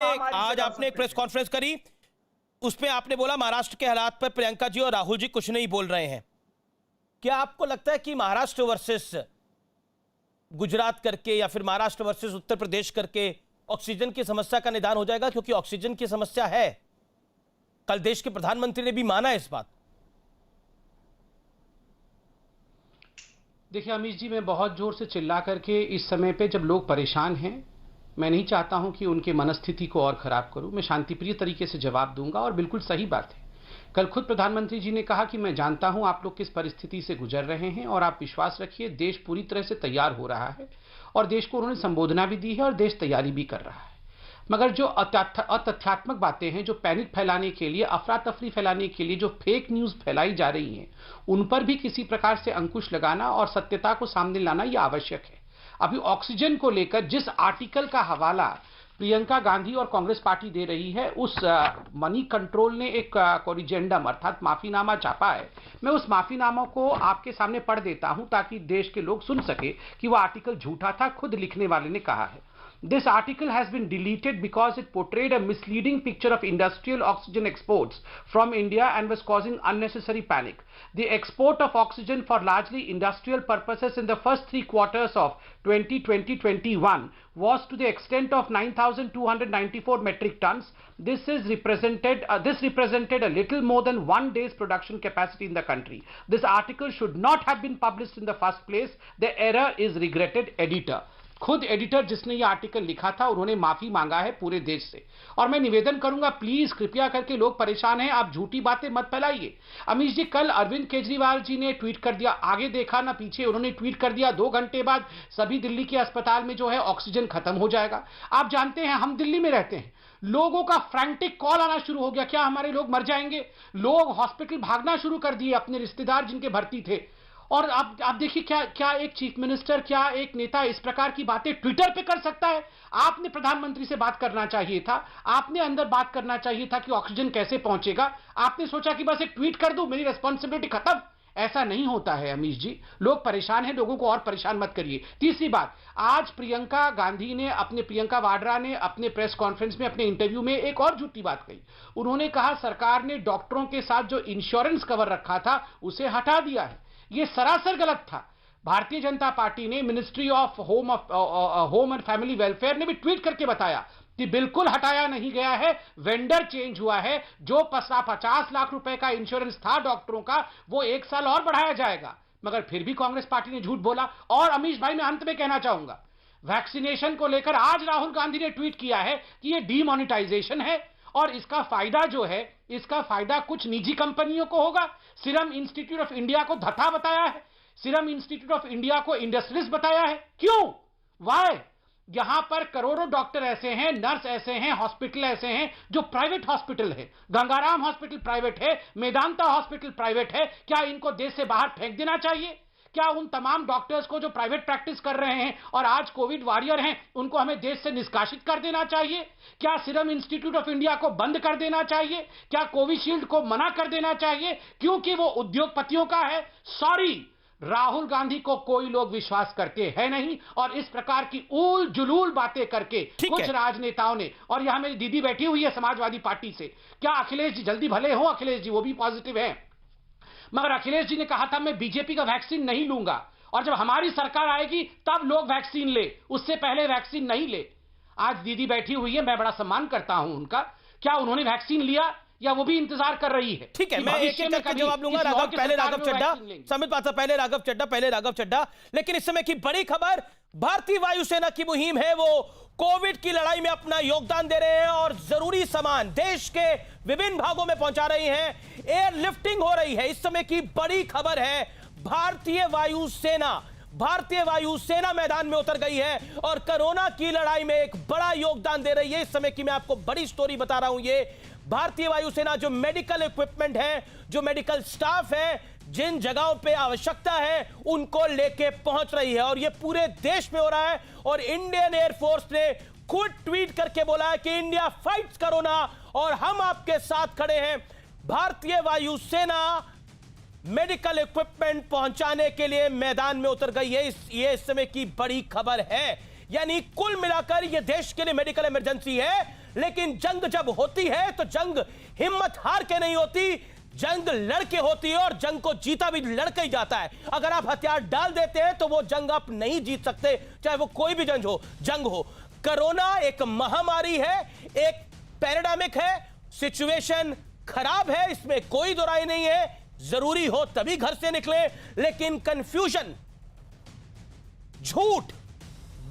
आज आपने एक प्रेस कॉन्फ्रेंस करी, उसमें आपने बोला महाराष्ट्र के हालात पर प्रियंका जी और राहुल जी कुछ नहीं बोल रहे हैं। क्या आपको लगता है कि महाराष्ट्र वर्सेस गुजरात करके या फिर महाराष्ट्र वर्सेस उत्तर प्रदेश करके ऑक्सीजन की समस्या का निदान हो जाएगा? क्योंकि ऑक्सीजन की समस्या है, कल देश के प्रधानमंत्री ने भी माना इस बात। देखिए अमीश जी, मैं बहुत जोर से चिल्ला करके इस समय पे जब लोग परेशान हैं, मैं नहीं चाहता हूं कि उनके मनस्थिति को और खराब करूं। मैं शांतिप्रिय तरीके से जवाब दूंगा और बिल्कुल सही बात है। कल खुद प्रधानमंत्री जी ने कहा कि मैं जानता हूं आप लोग किस परिस्थिति से गुजर रहे हैं और आप विश्वास रखिए देश पूरी तरह से तैयार हो रहा है और देश को उन्होंने संबोधना भी दी है और देश तैयारी भी कर रहा है। मगर जो अतथ्यात्मक बातें हैं, जो पैनिक फैलाने के लिए, अफरा तफरी फैलाने के लिए जो फेक न्यूज फैलाई जा रही हैं, उन पर भी किसी प्रकार से अंकुश लगाना और सत्यता को सामने लाना यह आवश्यक है। अभी ऑक्सीजन को लेकर जिस आर्टिकल का हवाला प्रियंका गांधी और कांग्रेस पार्टी दे रही है, उस मनी कंट्रोल ने एक कोरिजेंडम अर्थात माफीनामा छापा है। मैं उस माफीनामा को आपके सामने पढ़ देता हूं ताकि देश के लोग सुन सके कि वह आर्टिकल झूठा था। खुद लिखने वाले ने कहा है, This article has been deleted because it portrayed a misleading picture of industrial oxygen exports from India and was causing unnecessary panic. The export of oxygen for largely industrial purposes in the first 3 quarters of 2020-21 was to the extent of 9,294 metric tons. This represented a little more than 1 day's production capacity in the country. This article should not have been published in the first place. The error is regretted. Editor. खुद editor जिसने ये article लिखा था, उन्होंने माफी मांगा है पूरे देश से। और मैं निवेदन करूंगा, प्लीज कृपया करके, लोग परेशान हैं, आप झूठी बातें मत फैलाइए। अमीश जी, कल अरविंद केजरीवाल जी ने ट्वीट कर दिया, आगे देखा ना पीछे, उन्होंने ट्वीट कर दिया 2 घंटे बाद सभी दिल्ली के अस्पताल में जो है ऑक्सीजन खत्म हो जाएगा। आप जानते हैं हम दिल्ली में रहते हैं, लोगों का फ्रैंटिक कॉल आना शुरू हो गया, क्या हमारे लोग मर जाएंगे। लोग हॉस्पिटल भागना शुरू कर दिए, अपने रिश्तेदार जिनके भर्ती थे। और आप देखिए, क्या एक चीफ मिनिस्टर, क्या एक नेता इस प्रकार की बातें ट्विटर पे कर सकता है? आपने प्रधानमंत्री से बात करना चाहिए था, आपने अंदर बात करना चाहिए था कि ऑक्सीजन कैसे पहुंचेगा। आपने सोचा कि बस एक ट्वीट कर दूं, मेरी रिस्पॉन्सिबिलिटी खत्म। ऐसा नहीं होता है अमीश जी, लोग परेशान हैं, लोगों को और परेशान मत करिए। तीसरी बात, आज प्रियंका गांधी ने, प्रियंका वाड्रा ने अपने प्रेस कॉन्फ्रेंस में, अपने इंटरव्यू में एक और झूठी बात कही। उन्होंने कहा सरकार ने डॉक्टरों के साथ जो इंश्योरेंस कवर रखा था उसे हटा दिया है। ये सरासर गलत था। भारतीय जनता पार्टी ने, ministry of home and family welfare ने भी ट्वीट करके बताया कि बिल्कुल हटाया नहीं गया है, वेंडर चेंज हुआ है। जो 50 लाख रुपए का इंश्योरेंस था डॉक्टरों का, वो 1 साल और बढ़ाया जाएगा। मगर फिर भी कांग्रेस पार्टी ने झूठ बोला। और अमीश भाई, मैं अंत में कहना चाहूंगा, वैक्सीनेशन को लेकर आज राहुल गांधी ने ट्वीट किया है कि ये डीमोनेटाइजेशन है और इसका फायदा जो है, इसका फायदा कुछ निजी कंपनियों को होगा। सीरम इंस्टीट्यूट ऑफ इंडिया को धता बताया है, सीरम इंस्टीट्यूट ऑफ इंडिया को इंडस्ट्रीज बताया है। क्यों? वाई? यहां पर करोड़ों डॉक्टर ऐसे हैं, नर्स ऐसे हैं, हॉस्पिटल ऐसे हैं जो प्राइवेट हॉस्पिटल है। गंगाराम हॉस्पिटल प्राइवेट है, मेदांता हॉस्पिटल प्राइवेट है। क्या इनको देश से बाहर फेंक देना चाहिए? क्या उन तमाम डॉक्टर्स को जो प्राइवेट प्रैक्टिस कर रहे हैं और आज कोविड वॉरियर हैं, उनको हमें देश से निष्कासित कर देना चाहिए? क्या सीरम इंस्टीट्यूट ऑफ इंडिया को बंद कर देना चाहिए? क्या कोविशील्ड को मना कर देना चाहिए क्योंकि वो उद्योगपतियों का है? सॉरी, राहुल गांधी को कोई लोग विश्वास करते हैं नहीं। और इस प्रकार की उल जुलूल बातें करके कुछ राजनेताओं ने, और यहां मेरी दीदी बैठी हुई है समाजवादी पार्टी से, क्या अखिलेश जी जल्दी भले हो? अखिलेश जी वो भी पॉजिटिव है, मगर अखिलेश जी ने कहा था मैं बीजेपी का वैक्सीन नहीं लूंगा और जब हमारी सरकार आएगी तब लोग वैक्सीन ले, उससे पहले वैक्सीन नहीं ले। आज दीदी बैठी हुई है, मैं बड़ा सम्मान करता हूं उनका। क्या उन्होंने वैक्सीन लिया या वो भी इंतजार कर रही है? ठीक है, मैं एक एक करके जवाब लूंगा। पहले राघव चड्ढा, समित पात्रा, पहले राघव चड्ढा। लेकिन इस समय की बड़ी खबर, भारतीय वायुसेना की मुहिम है, वो कोविड की लड़ाई में अपना योगदान दे रहे हैं और जरूरी सामान देश के विभिन्न भागों में पहुंचा रही हैं। एयर लिफ्टिंग हो रही है, इस समय की बड़ी खबर है। भारतीय वायुसेना मैदान में उतर गई है और कोरोना की लड़ाई में एक बड़ा योगदान दे रही है। इस समय की मैं आपको बड़ी स्टोरी बता रहा हूं। ये भारतीय वायुसेना जो मेडिकल इक्विपमेंट है, जो मेडिकल स्टाफ है, जिन जगहों पे आवश्यकता है उनको लेके पहुंच रही है और ये पूरे देश में हो रहा है। और इंडियन एयरफोर्स ने खुद ट्वीट करके बोला है कि इंडिया फाइट्स कोरोना और हम आपके साथ खड़े हैं। भारतीय वायुसेना मेडिकल इक्विपमेंट पहुंचाने के लिए मैदान में उतर गई है। ये इस समय की बड़ी खबर है। यानी कुल मिलाकर यह देश के लिए मेडिकल इमरजेंसी है। लेकिन जंग जब होती है तो जंग हिम्मत हार के नहीं होती, जंग लड़के होती है और जंग को जीता भी लड़के ही जाता है। अगर आप हथियार डाल देते हैं तो वो जंग आप नहीं जीत सकते, चाहे वो कोई भी जंग हो। कोरोना एक महामारी है, एक पैराडामिक है, सिचुएशन खराब है, इसमें कोई दो राय नहीं है। जरूरी हो तभी घर से निकले, लेकिन कंफ्यूजन, झूठ,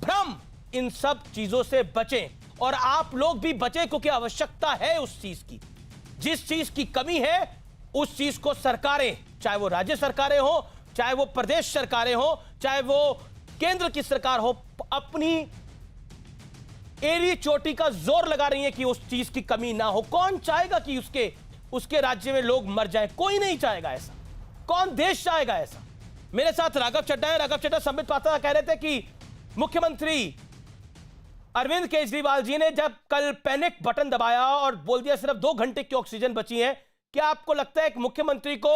भ्रम, इन सब चीजों से बचें और आप लोग भी बचें, क्योंकि आवश्यकता है उस चीज की। जिस चीज की कमी है उस चीज को सरकारें, चाहे वो राज्य सरकारें हो, चाहे वो प्रदेश सरकारें हो, चाहे वो केंद्र की सरकार हो, अपनी एड़ी चोटी का जोर लगा रही है कि उस चीज की कमी ना हो। कौन चाहेगा कि उसके राज्य में लोग मर जाए? कोई नहीं चाहेगा ऐसा। कौन देश चाहेगा ऐसा? मेरे साथ राघव चड्ढा है। राघव चड्ढा, संबित पात्रा कह रहे थे कि मुख्यमंत्री अरविंद केजरीवाल जी ने जब कल पैनिक बटन दबाया और बोल दिया सिर्फ 2 घंटे की ऑक्सीजन बची है, क्या आपको लगता है कि मुख्यमंत्री को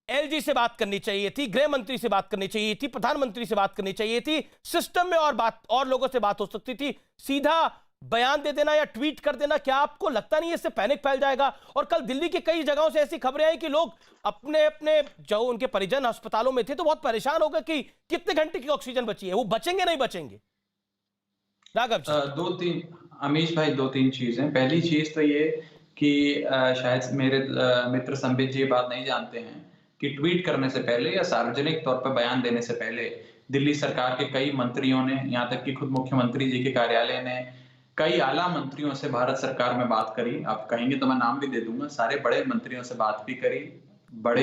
एलजी से बात करनी चाहिए थी, गृह मंत्री से बात करनी चाहिए थी, प्रधानमंत्री से बात करनी चाहिए थी, सिस्टम में और लोगों से बात हो सकती थी, सीधा बयान दे देना या ट्वीट कर देना? क्या आपको लगता नहीं इससे पैनिक फैल जाएगा? और कल दिल्ली की कई जगहों से ऐसी खबरें आई कि लोग अपने अपने जो उनके परिजन अस्पतालों में थे तो बहुत परेशान हो गए कि कितने घंटे की ऑक्सीजन बची है, वो बचेंगे नहीं बचेंगे? राघव जी। अमीश भाई, 2-3 चीजें। पहली चीज तो ये कि शायद मेरे मित्र संबित जी बात नहीं जानते हैं कि ट्वीट करने से पहले या सार्वजनिक तौर पर बयान देने से पहले दिल्ली सरकार के कई मंत्रियों ने, यहाँ तक कि खुद मुख्यमंत्री जी के कार्यालय ने कई आला मंत्रियों से भारत सरकार में बात करी। आप कहेंगे तो मैं नाम भी दे दूंगा, सारे बड़े मंत्रियों से बात भी करी, बड़े